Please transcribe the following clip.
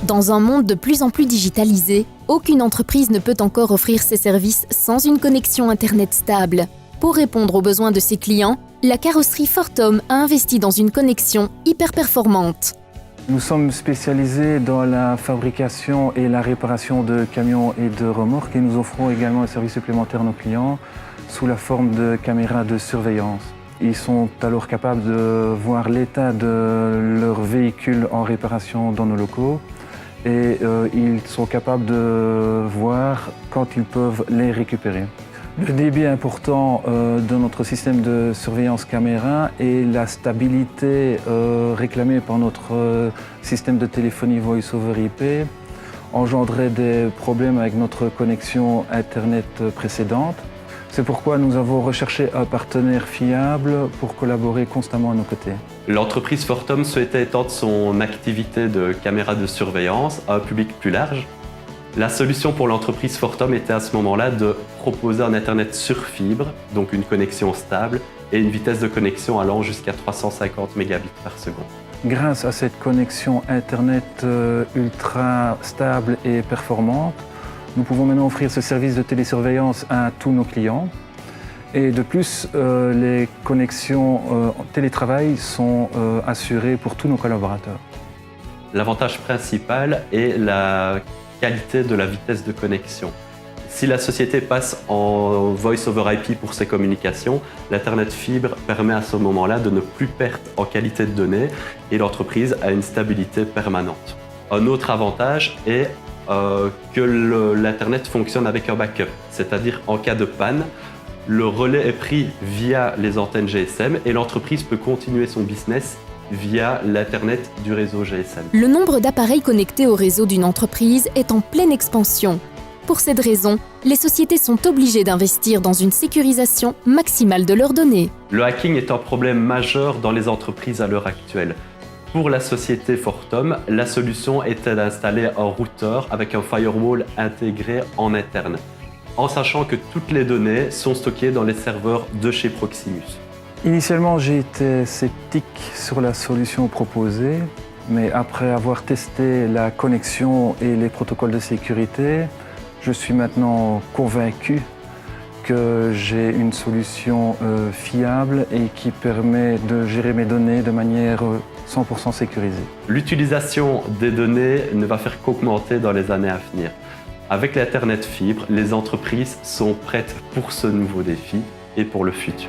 Dans un monde de plus en plus digitalisé, aucune entreprise ne peut encore offrir ses services sans une connexion Internet stable. Pour répondre aux besoins de ses clients, la carrosserie Fortum a investi dans une connexion hyper performante. Nous sommes spécialisés dans la fabrication et la réparation de camions et de remorques et nous offrons également un service supplémentaire à nos clients sous la forme de caméras de surveillance. Ils sont alors capables de voir l'état de leur véhicule en réparation dans nos locaux et ils sont capables de voir quand ils peuvent les récupérer. Le débit important de notre système de surveillance caméra et la stabilité réclamée par notre système de téléphonie Voice over IP engendraient des problèmes avec notre connexion Internet précédente. C'est pourquoi nous avons recherché un partenaire fiable pour collaborer constamment à nos côtés. L'entreprise Fortum souhaitait étendre son activité de caméra de surveillance à un public plus large. La solution pour l'entreprise Fortum était à ce moment-là de proposer un Internet sur fibre, donc une connexion stable, et une vitesse de connexion allant jusqu'à 350 mégabits par seconde. Grâce à cette connexion Internet ultra stable et performante, nous pouvons maintenant offrir ce service de télésurveillance à tous nos clients. Et de plus, les connexions télétravail sont assurées pour tous nos collaborateurs. L'avantage principal est la qualité de la vitesse de connexion. Si la société passe en Voice over IP pour ses communications, l'Internet fibre permet à ce moment-là de ne plus perdre en qualité de données et l'entreprise a une stabilité permanente. Un autre avantage est que l'Internet fonctionne avec un backup, c'est-à-dire en cas de panne, le relais est pris via les antennes GSM et l'entreprise peut continuer son business via l'Internet du réseau GSM. Le nombre d'appareils connectés au réseau d'une entreprise est en pleine expansion. Pour cette raison, les sociétés sont obligées d'investir dans une sécurisation maximale de leurs données. Le hacking est un problème majeur dans les entreprises à l'heure actuelle. Pour la société Fortum, la solution était d'installer un routeur avec un firewall intégré en interne, en sachant que toutes les données sont stockées dans les serveurs de chez Proximus. Initialement, j'ai été sceptique sur la solution proposée, mais après avoir testé la connexion et les protocoles de sécurité, je suis maintenant convaincu que j'ai une solution fiable et qui permet de gérer mes données de manière 100% sécurisée. L'utilisation des données ne va faire qu'augmenter dans les années à venir. Avec l'Internet fibre, les entreprises sont prêtes pour ce nouveau défi et pour le futur.